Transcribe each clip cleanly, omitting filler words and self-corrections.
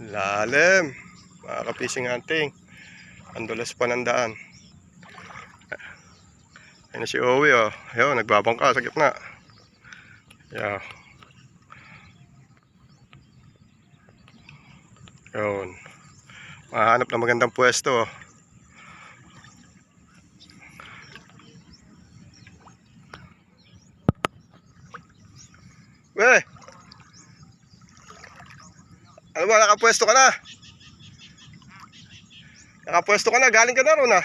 Lalim, mga ka-fishing hunting. Ang dulas pa ng daan. Ayun na si Owie, oh. Ayun, nagbabangka sa gitna. Yeah. Ayun. Mahanap na magandang pwesto, oh. Weh! Ano ba, nakapwesto ka na? Nakapwesto ka na, galing ka na ron, ah.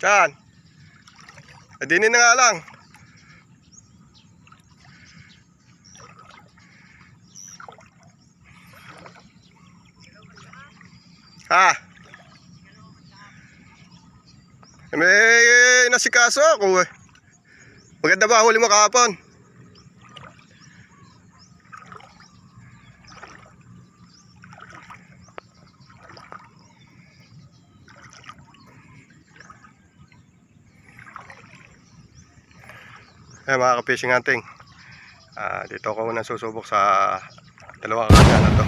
Saan? Adinin na nga lang. Ha? May nasikaso ako, eh. Maganda ba huli mo kahapon? Eh, mga ka-fishing hunting, dito ako muna susubok sa dalawang kanya na to.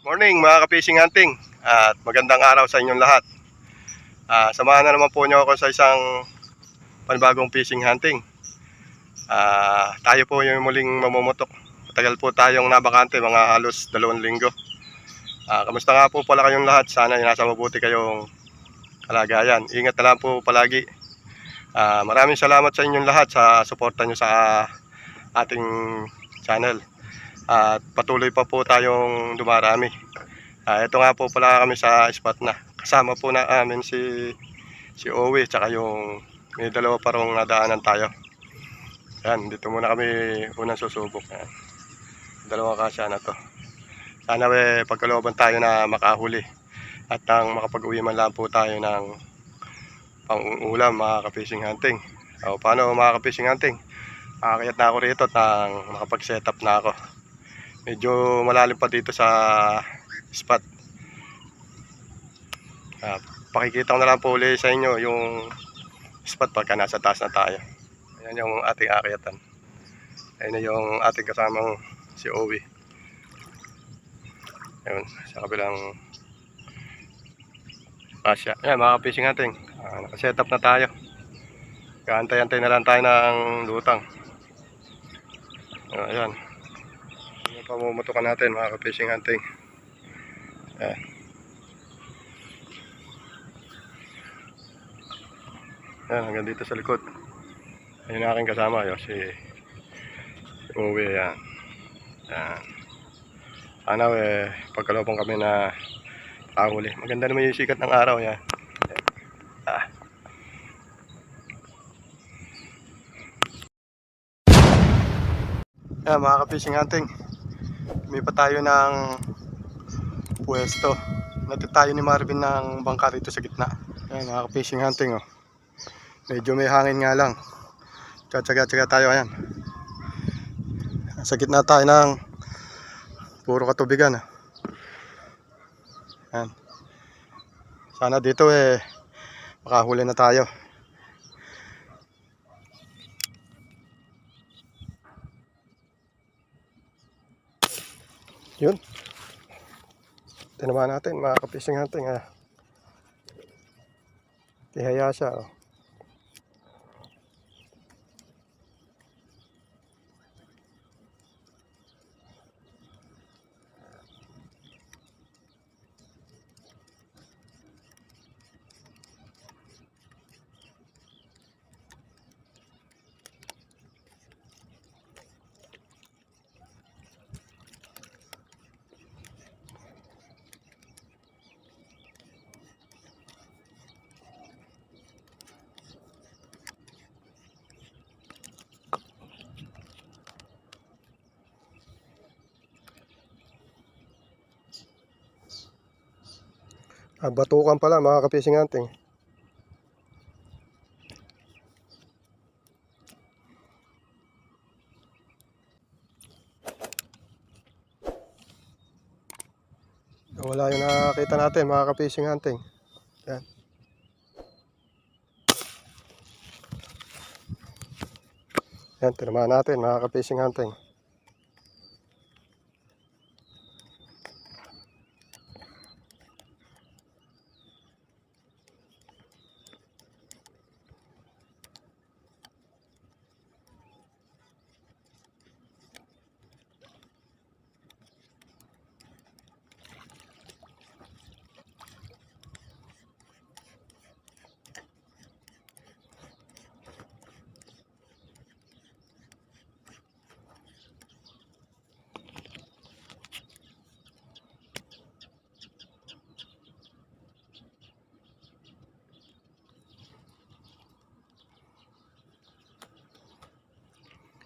Morning mga ka-fishing hunting, at magandang araw sa inyong lahat. Samahan na naman po niyo ako sa isang panibagong fishing hunting. Tayo po yung muling mamumutok. Matagal po tayong nabakante, mga halos 2 linggo. Kamusta nga po pala kayong lahat? Sana nasa mabuti kayong kalagayan. Ingat na lang po palagi. Maraming salamat sa inyong lahat sa suporta nyo sa ating channel. At patuloy pa po tayong dumarami. Ito nga po pala kami sa spot na. Kasama po na amin si Owie, tsaka yung may dalawa pa rong nadaanan tayo. Yan, dito muna kami unang susubok. Yan. Dalawang kasya na to. Sana pagkalooban tayo na makahuli at nang makapag-uwi man lang po tayo ng pang-ulam, mga ka-fishing hunting. Paano mga ka-fishing hunting? Kayat na ako rito at nakapag-setup na ako. Medyo malalim pa dito sa spot. Pakikita ko na lang po ulit sa inyo yung spot pagka nasa taas na tayo. Ayan yung ating akyatan. Ayan yung ating kasamang si Owie. Ayan, sa kabilang kasya. Ayan mga ka-fishing hunting, nakasetup na tayo. Kaantay-antay na lang tayo ng lutang. Ayan. Yung pamumutukan natin mga ka-fishing hunting. Ayan. Ayan, hanggang dito sa likod. Ayun na aking kasama, yun, si Owie. Ayan. Ayan. Sana pagkalooban kami na huli. Maganda naman yung sikat ng araw. Yan. Yan mga ka-fishing hunting, may pa tayo ng pwesto. Natid tayo ni Marvin ng bangka dito sa gitna. Yan mga ka-fishing hunting, oh. Medyo may hangin nga lang. Tsaga-tsaga tayo. Ayan. Sa gitna tayo ng puro katubigan. Ayan. Sana dito makahuli na tayo. Yun. Tinamaan natin mga ka-fishing hunting. Tihaya siya, oh. Batukan pala mga ka-fishing hunting. Wala yung nakakita natin mga ka-fishing hunting. Yan. Yan, tinamaan natin mga ka-fishing hunting.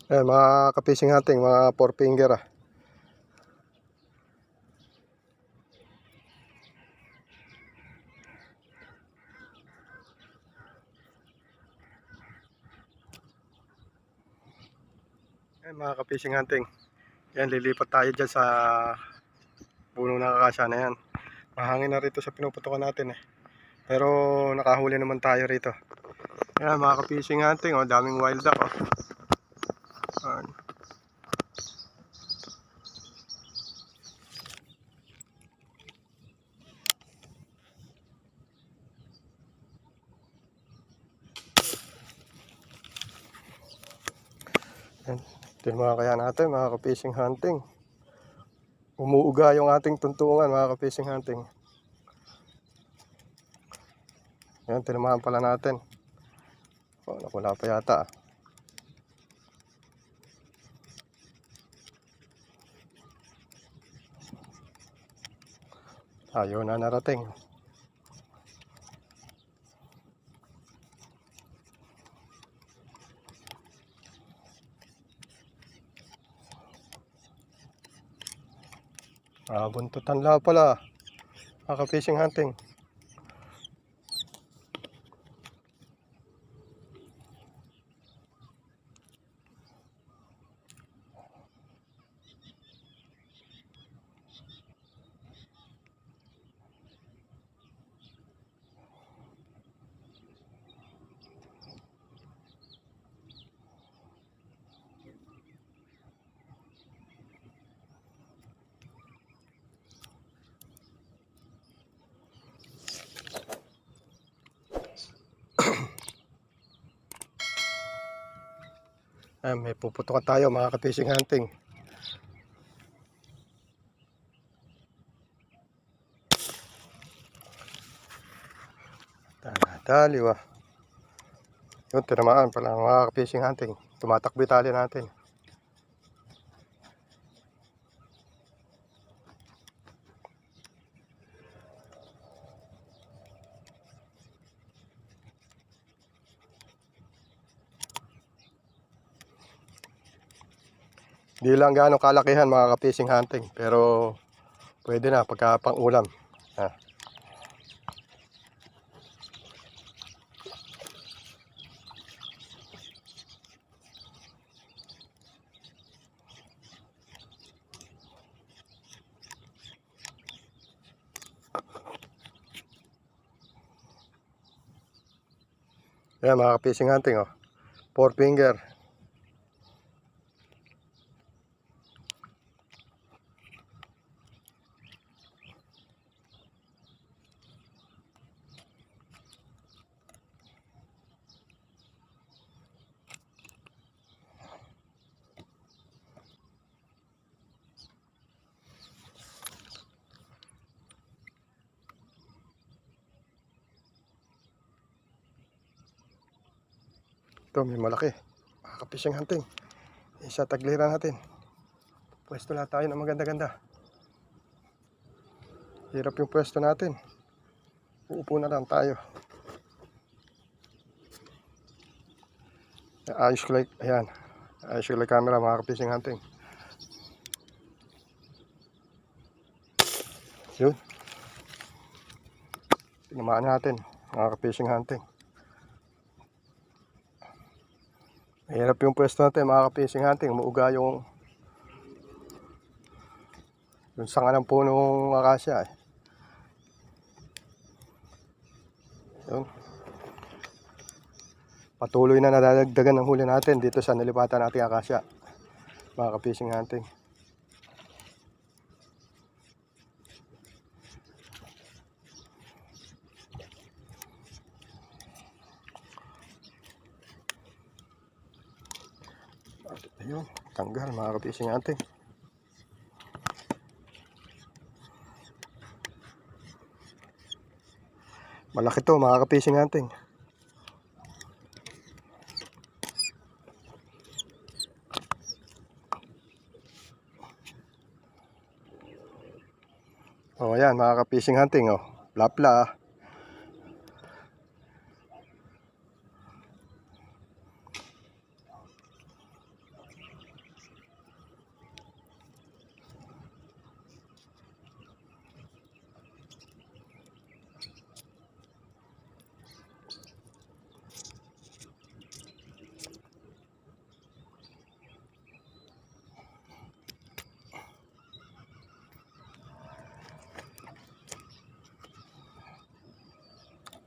Ayan, mga ka-fishing hunting, mga 4 finger ah. Ayan, mga ka-fishing hunting. Yan, lilipat tayo dyan sa puno ng akasya na yan. Mahangin na rito sa pinuputukan natin eh. Pero nakahuli naman tayo rito. Ayan, mga ka-fishing hunting, oh, daming wild duck oh. Ayan. Ayan. Ito yung mga kaya natin, mga ka-fishing hunting. Umuuga yung ating tuntungan, mga ka-fishing hunting. Ayan, tinamaan pala natin. Oh, nakula pa yata ah. Ayaw na narating. Buntutan lang pala. Mga fishing hunting. Ayan, may puputukan tayo mga ka-fishing hunting. Daliwa. Yun, tinamaan pala mga ka-fishing hunting. Tumatakbo tali natin. Hindi lang gaano kalakihan mga ka-fishing hunting, pero pwede na pagka pang ulam. Ah. Ayan mga ka-fishing hunting oh. 4 finger. Ito may malaki. Mga ka-fishing hunting. Isa tagliran natin. Pwesto na tayo ng maganda-ganda. Hirap yung pwesto natin. Uupo na lang tayo. Ayos ko like, ayan. Ayos ko like camera mga ka-fishing hunting. Yun. Tinamaan natin mga ka-fishing hunting. Mahirap yung pwesto natin mga ka-fishing hunting. Umuuga yung sanga ng punong akasya eh. Yun. Patuloy na nadadagdagan ng huli natin dito sa nilipatan nating akasya, mga ka-fishing hunting. Ayun, tanggal mga ka-fishing hunting. Malaki to mga ka-fishing hunting. Oh, ayan mga ka-fishing hunting, oh. Lapla.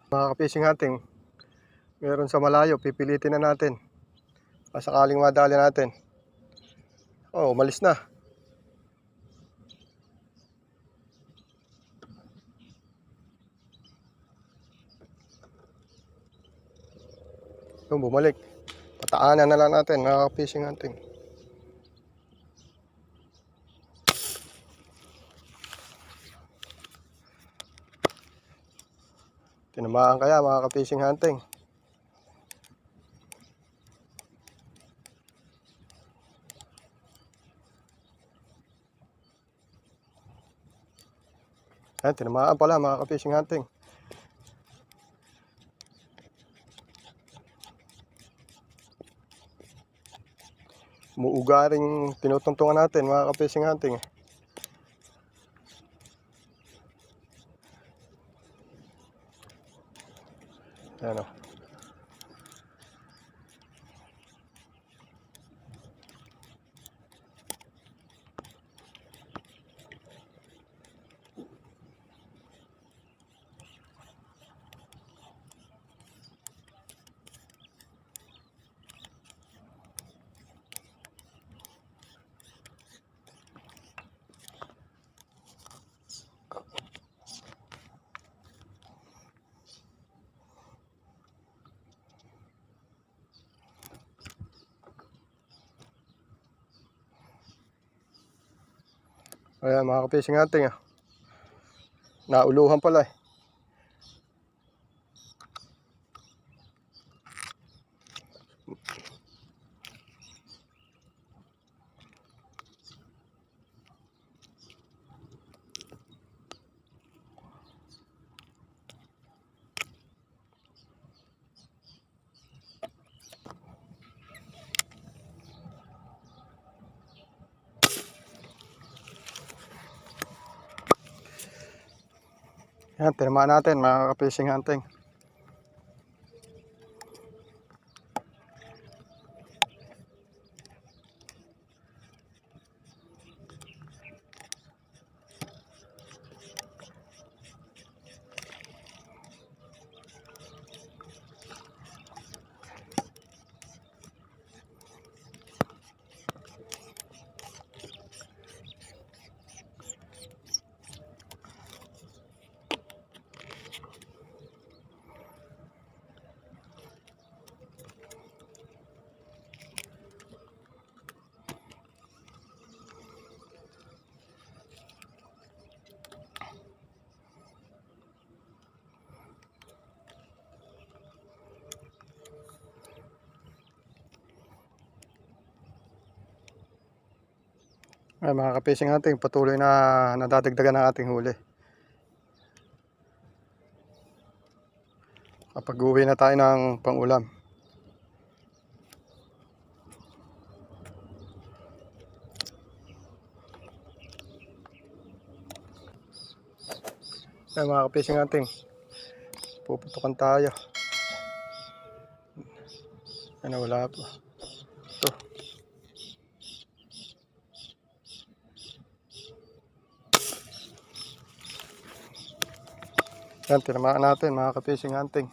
Mga ka-fishing hunting, meron sa malayo, pipilitin na natin. Sakaling madali natin. Oh, umalis na. Yung bumalik. Pataanan na lang natin mga ka-fishing hunting. Tinamaan kaya mga ka-fishing hunting. Ayan, tinamaan pala mga ka-fishing hunting. Muugaring tinutungtungan natin mga ka-fishing hunting. Ayan o. Ayan mga ka-fishing hunting. Nauluhan pala eh. Yan, tinamaan natin mga ka-fishing hunting. Ay, mga ka-fishing hunting, patuloy na nadadagdagan ng ating huli. Kapag uwi na tayo ng pang-ulam. Ay, mga ka-fishing hunting, puputukan tayo. Ano, wala pa. Ito. Yan, tinamaan natin mga ka-fishing hunting.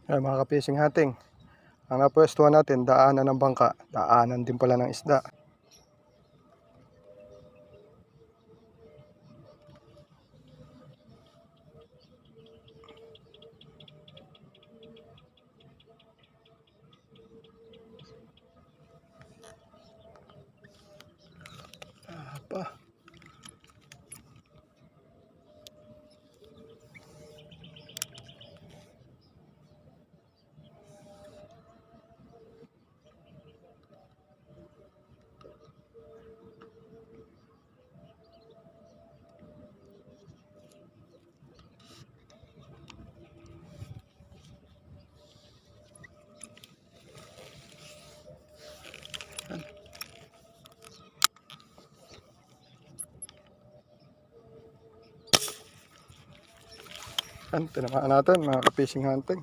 Ayan, mga ka-fishing hunting. Ang napwestuhan natin, daanan ng bangka. Daanan din pala ng isda. Apa. Yan, tinamaan natin mga ka-fishing hunting.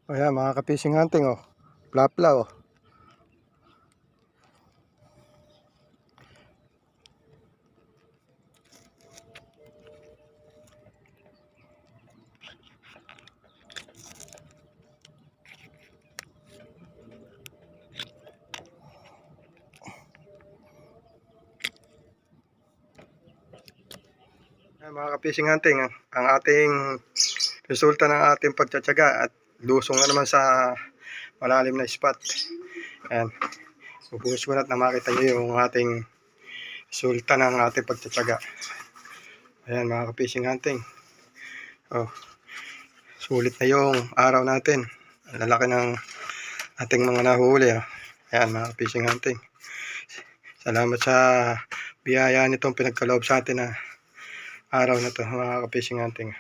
Ayan, mga ka-fishing hunting, oh. Plapla, oh. Ayan, mga ka-fishing hunting, ang ating resulta ng ating pagtsatsaga at lusong na naman sa malalim na spot. Ayan, bubuhos ko na at makita nyo yung ating resulta ng ating pagtsatsaga. Ayan, mga ka-fishing hunting, oh, sulit na yung araw natin. Ang lalaki ng ating mga nahuli, oh. Ayan, mga ka-fishing hunting, salamat sa biyaya nitong pinagkaloob sa atin na araw na to, mga ka-fishing hunting.